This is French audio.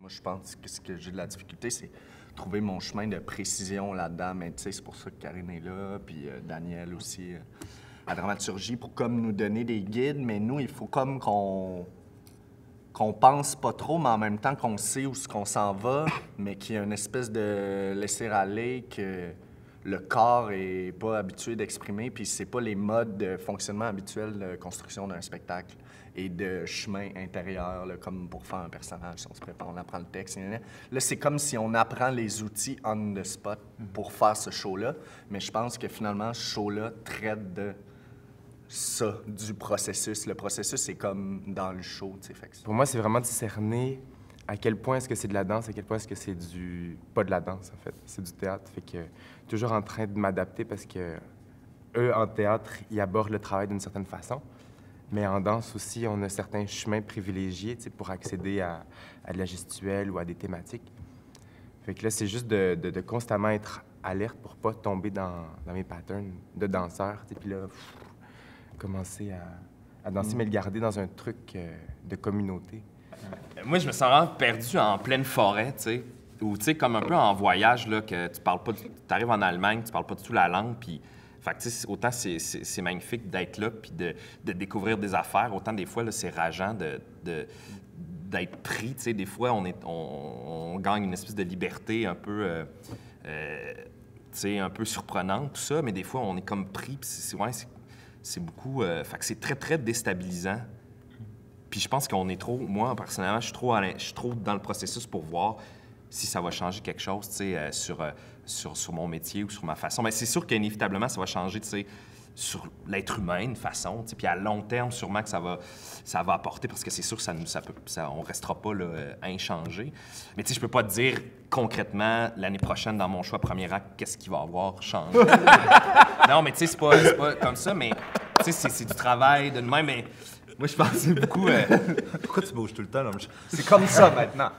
Moi, je pense que ce que j'ai de la difficulté, c'est trouver mon chemin de précision là-dedans. Mais tu sais, c'est pour ça que Karine est là, puis Daniel aussi, à dramaturgie, pour comme nous donner des guides. Mais nous, il faut comme qu'on pense pas trop, mais en même temps qu'on sait où ce qu'on s'en va, mais qu'il y a une espèce de laisser-aller que le corps est pas habitué d'exprimer, puis c'est pas les modes de fonctionnement habituels de construction d'un spectacle et de chemin intérieur, là, comme pour faire un personnage, si on se prépare, on apprend le texte. Là, c'est comme si on apprend les outils on the spot pour faire ce show-là, mais je pense que finalement, ce show-là traite de ça, du processus. Le processus, c'est comme dans le show, tu sais. Pour moi, c'est vraiment discerner à quel point est-ce que c'est de la danse, à quel point est-ce que c'est pas de la danse, en fait. C'est du théâtre. Fait que toujours en train de m'adapter parce que eux, en théâtre, ils abordent le travail d'une certaine façon. Mais en danse aussi, on a certains chemins privilégiés, tu sais, pour accéder à de la gestuelle ou à des thématiques. Fait que là, c'est juste de constamment être alerte pour pas tomber dans mes patterns de danseur, tu sais. Puis là, commencer à danser, mais le garder dans un truc de communauté. Moi, je me sens vraiment perdu en pleine forêt, tu sais, ou tu sais, comme un peu en voyage, là, que tu parles pas, tu arrives en Allemagne, tu parles pas du tout la langue, puis, fait que tu sais, autant c'est magnifique d'être là, puis de découvrir des affaires, autant des fois, là, c'est rageant d'être pris, tu sais, des fois, on gagne une espèce de liberté un peu, tu sais, un peu surprenante, tout ça, mais des fois, on est comme pris, puis c'est beaucoup, fait que c'est très, très déstabilisant. Puis je pense qu'on est trop, moi, personnellement, je suis trop dans le processus pour voir si ça va changer quelque chose, tu sais, sur mon métier ou sur ma façon. Mais c'est sûr qu'inévitablement, ça va changer, tu sais, sur l'être humain, une façon, tu sais, puis à long terme, sûrement que ça va apporter, parce que c'est sûr que on restera pas là, inchangé. Mais tu sais, je peux pas te dire concrètement, l'année prochaine, dans mon choix premier acte, qu'est-ce qui va avoir changé. Non, mais tu sais, c'est pas comme ça, mais tu sais, c'est du travail de même, mais moi, je pense que c'est beaucoup... Pourquoi tu bouges tout le temps, là? C'est comme ça, maintenant.